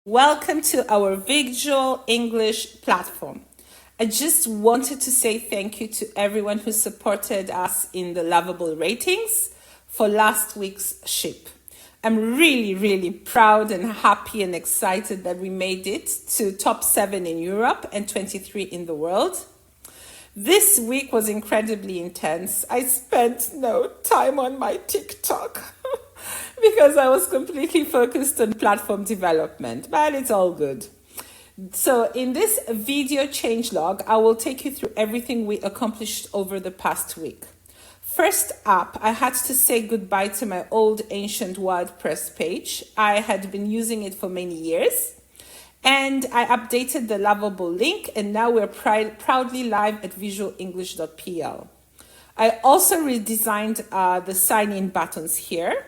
Welcome to our visual English platform. I just wanted to say thank you to everyone who supported us in the Lovable ratings for last week's ship. I'm really proud and happy and excited that we made it to top 7 in Europe and 23 in the world. This week was incredibly intense. I spent no time on my TikTok because I was completely focused on platform development, but it's all good. So in this video changelog, I will take you through everything we accomplished over the past week. First up, I had to say goodbye to my old ancient WordPress page. I had been using it for many years. And I updated the Lovable link, and now we're proudly live at visualenglish.pl. I also redesigned the sign-in buttons here.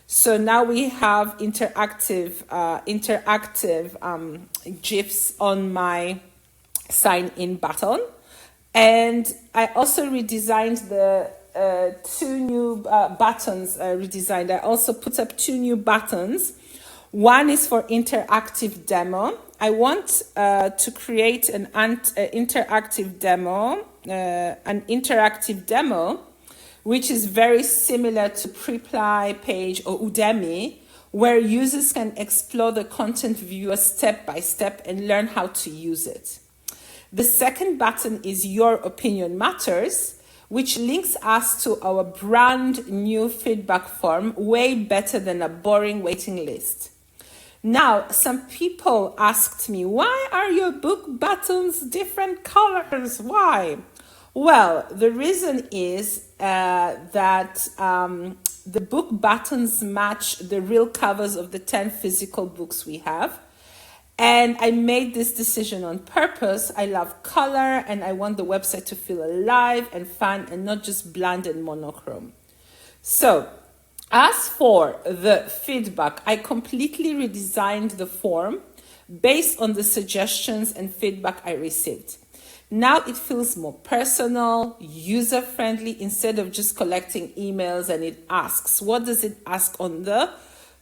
So now we have interactive GIFs on my sign-in button. And I also redesigned the two new buttons redesigned. I also put up two new buttons. One is for interactive demo. I want to create an interactive demo, which is very similar to Preply page or Udemy, where users can explore the content viewer step by step and learn how to use it. The second button is Your Opinion Matters, which links us to our brand new feedback form, way better than a boring waiting list. Now, some people asked me, why are your book buttons different colors? Why? Well, the reason is that the book buttons match the real covers of the 10 physical books we have. And I made this decision on purpose. I love color and I want the website to feel alive and fun and not just bland and monochrome. So, as for the feedback, I completely redesigned the form based on the suggestions and feedback I received. Now it feels more personal, user-friendly, instead of just collecting emails and it asks. What does it ask on the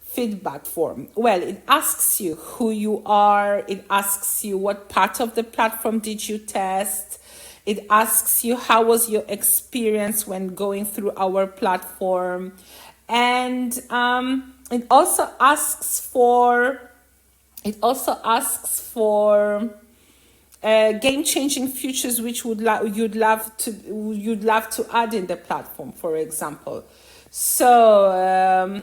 feedback form? Well, it asks you who you are. It asks you what part of the platform did you test. It asks you how was your experience when going through our platform. And it also asks for game-changing features which you'd love to add in the platform, for example. So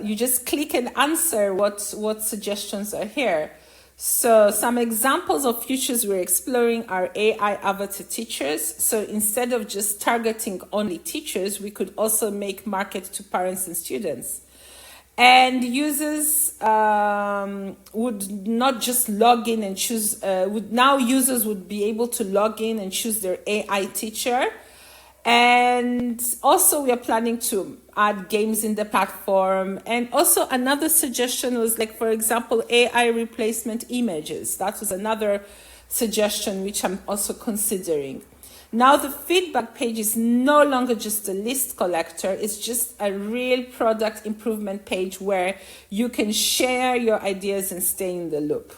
you just click and answer what suggestions are here. So some examples of features we're exploring are AI avatar teachers. So instead of just targeting only teachers, we could also make market to parents and students. And users would not just log in and choose, users would be able to log in and choose their AI teacher. And also we are planning to add games in the platform. And also another suggestion was, like, for example, AI replacement images. That was another suggestion which I'm also considering. Now the feedback page is no longer just a list collector. It's just a real product improvement page where you can share your ideas and stay in the loop.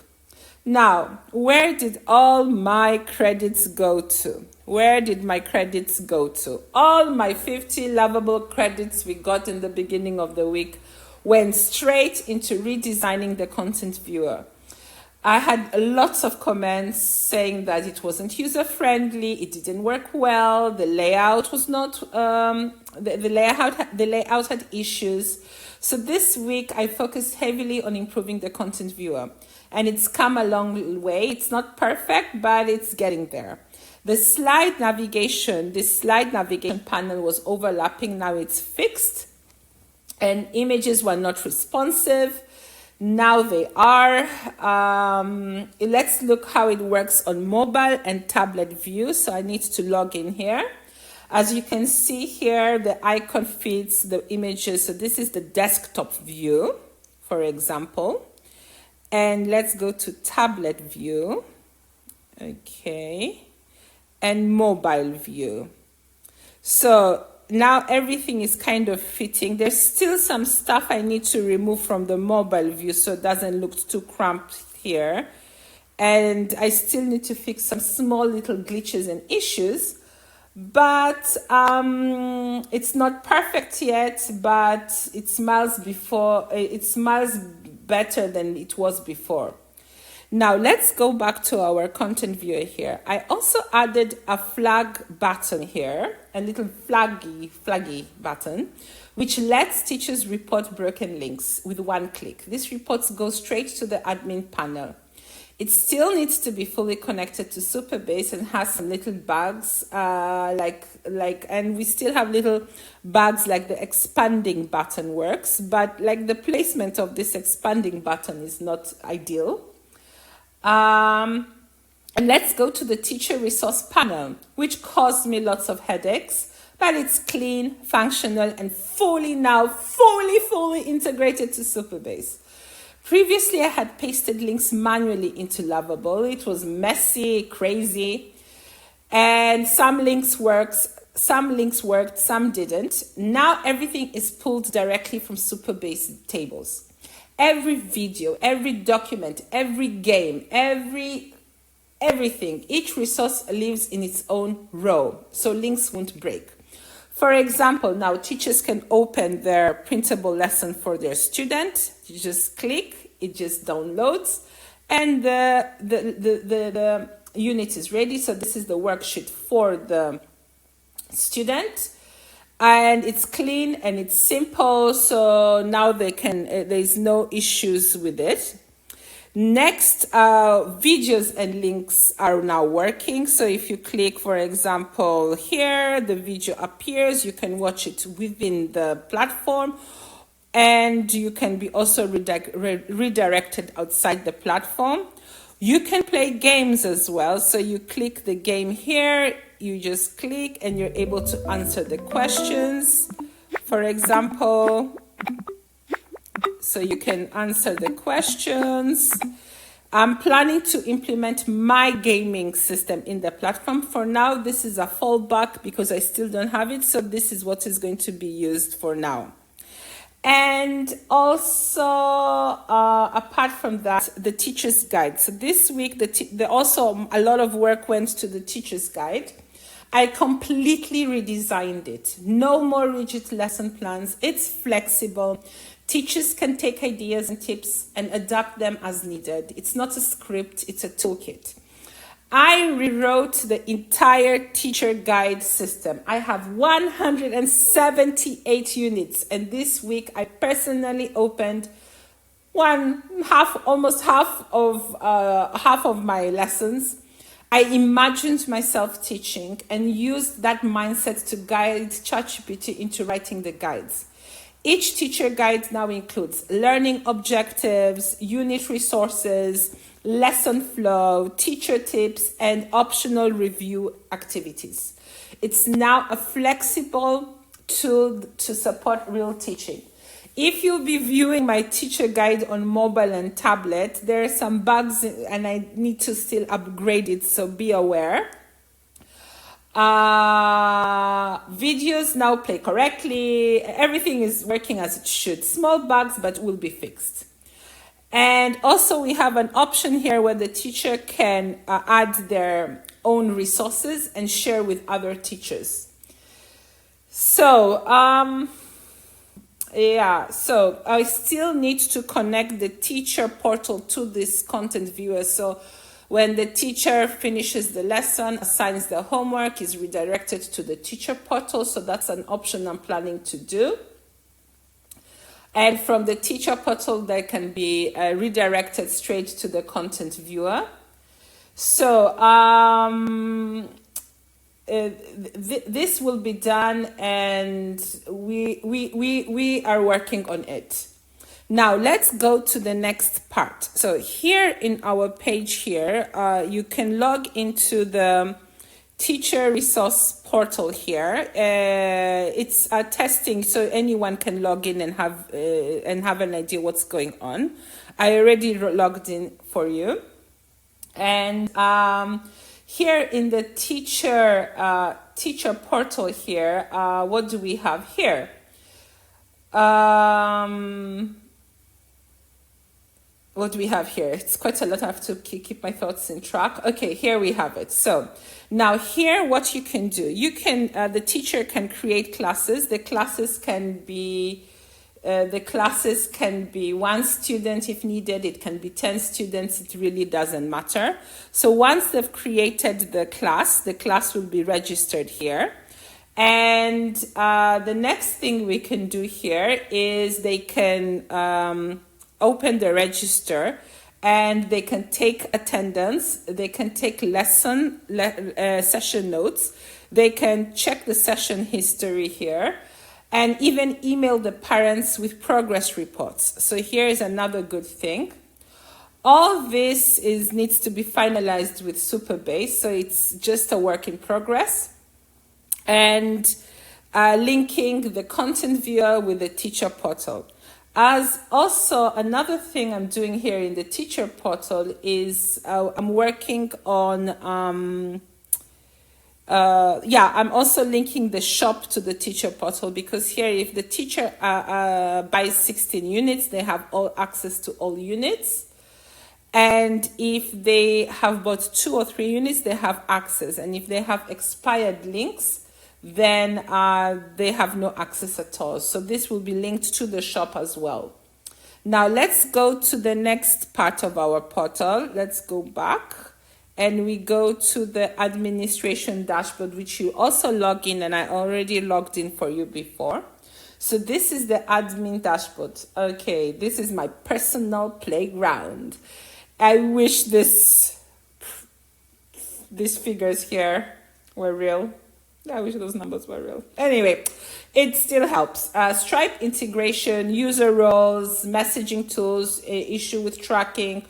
Now, where did all my credits go to? Where did my credits go to? All my 50 Lovable credits we got in the beginning of the week went straight into redesigning the content viewer. I had lots of comments saying that it wasn't user-friendly, it didn't work well, the layout was not, the layout had issues. So this week I focused heavily on improving the content viewer. And it's come a long way. It's not perfect, but it's getting there. This slide navigation panel was overlapping. Now it's fixed. And images were not responsive. Now they are. Let's look how it works on mobile and tablet view. So I need to log in here. As you can see here, the icon fits the images. So this is the desktop view, for example. And let's go to tablet view. Okay. And mobile view. So now everything is kind of fitting. There's still some stuff I need to remove from the mobile view so it doesn't look too cramped here. And I still need to fix some small little glitches and issues. But it's not perfect yet, but it smiles better than it was before. Now let's go back to our content viewer here. I also added a flag button here, a little flaggy button, which lets teachers report broken links with one click. These reports go straight to the admin panel. It still needs to be fully connected to Superbase and has some little bugs, and we still have little bugs like the expanding button works, but like the placement of this expanding button is not ideal. And let's go to the teacher resource panel, which caused me lots of headaches, but it's clean, functional, and fully integrated to Superbase. Previously, I had pasted links manually into Lovable. It was messy, crazy, and some links worked, some didn't. Now everything is pulled directly from Superbase tables. Every video, every document, every game, everything, each resource lives in its own row, so links won't break. For example, now teachers can open their printable lesson for their student. You just click, it just downloads, and the unit is ready. So this is the worksheet for the student. And it's clean and it's simple, so now there's no issues with it. Next, videos and links are now working. So if you click, for example, here, the video appears. You can watch it within the platform, and you can be also redirected outside the platform. You can play games as well. So you click the game here, you just click and you're able to answer the questions, for example. So you can answer the questions. I'm planning to implement my gaming system in the platform. For now, this is a fallback because I still don't have it. So this is what is going to be used for now. And also, apart from that, the teacher's guide. So this week, also a lot of work went to the teacher's guide. I completely redesigned it. No more rigid lesson plans. It's flexible. Teachers can take ideas and tips and adapt them as needed. It's not a script, it's a toolkit. I rewrote the entire teacher guide system. I have 178 units, and this week I personally opened almost half of my lessons. I imagined myself teaching and used that mindset to guide ChatGPT into writing the guides. Each teacher guide now includes learning objectives, unit resources, lesson flow, teacher tips, and optional review activities. It's now a flexible tool to support real teaching. If you'll be viewing my teacher guide on mobile and tablet, there are some bugs and I need to still upgrade it, so be aware. Videos now play correctly. Everything is working as it should. Small bugs, but will be fixed. And also we have an option here where the teacher can add their own resources and share with other teachers. So, so I still need to connect the teacher portal to this content viewer. So when the teacher finishes the lesson, assigns the homework, is redirected to the teacher portal. So that's an option I'm planning to do. And from the teacher portal, they can be redirected straight to the content viewer. So this will be done, and we are working on it. Now let's go to the next part. So here in our page here, you can log into the teacher resource portal here. It's a testing, so anyone can log in and have an idea what's going on. I already logged in for you. And here in the teacher teacher portal here, what do we have here? What do we have here? It's quite a lot. I have to keep my thoughts in track. Okay, here we have it. So now here, what you can do, you can, the teacher can create classes. The classes can be one student if needed. It can be 10 students. It really doesn't matter. So once they've created the class will be registered here. And the next thing we can do here is they can open the register and they can take attendance, they can take session notes, they can check the session history here, and even email the parents with progress reports. So here is another good thing. All this needs to be finalized with Superbase, so it's just a work in progress. And linking the content viewer with the teacher portal. As also another thing I'm doing here in the teacher portal is I'm working on, I'm also linking the shop to the teacher portal, because here if the teacher buys 16 units, they have all access to all units. And if they have bought 2 or 3 units, they have access. And if they have expired links, then they have no access at all. So this will be linked to the shop as well. Now let's go to the next part of our portal. Let's go back and we go to the administration dashboard, which you also log in, and I already logged in for you before. So this is the admin dashboard. Okay, this is my personal playground. I wish these figures here were real. I wish those numbers were real. Anyway, it still helps. Stripe integration, user roles, messaging tools, issue with tracking,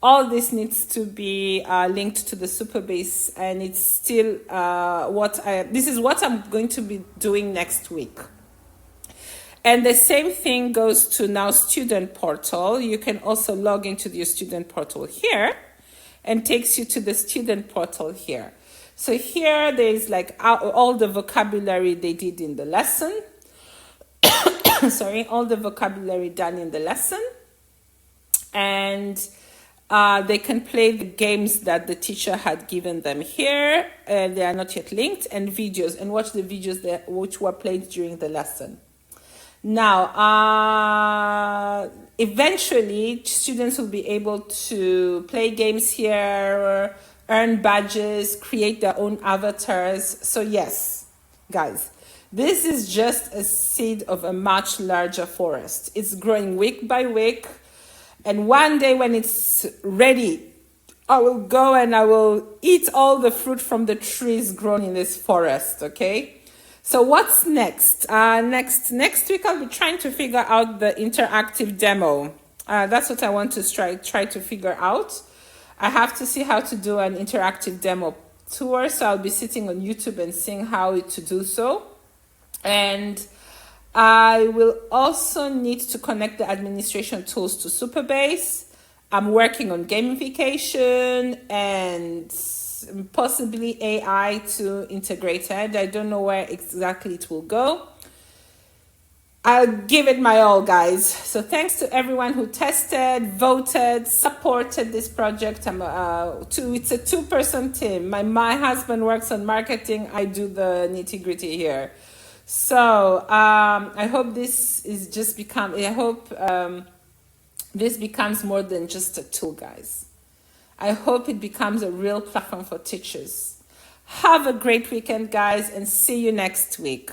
all this needs to be linked to the Superbase, and it's still this is what I'm going to be doing next week. And the same thing goes to now student portal. You can also log into your student portal here and takes you to the student portal here. So here there's like all the vocabulary they did in the lesson. Sorry, all the vocabulary done in the lesson. And they can play the games that the teacher had given them here. They are not yet linked, and videos, and watch the videos which were played during the lesson. Now, eventually students will be able to play games here, earn badges, create their own avatars. So yes, guys, this is just a seed of a much larger forest. It's growing week by week. And one day when it's ready, I will go and I will eat all the fruit from the trees grown in this forest, okay? So what's next? Next week I'll be trying to figure out the interactive demo. That's what I want to try to figure out. I have to see how to do an interactive demo tour, so I'll be sitting on YouTube and seeing how to do so. And I will also need to connect the administration tools to Superbase. I'm working on gamification and possibly AI to integrate it. I don't know where exactly it will go. I'll give it my all, guys. So thanks to everyone who tested, voted, supported this project. It's a two-person team. My husband works on marketing. I do the nitty-gritty here. So I hope this becomes more than just a tool, guys. I hope it becomes a real platform for teachers. Have a great weekend, guys, and see you next week.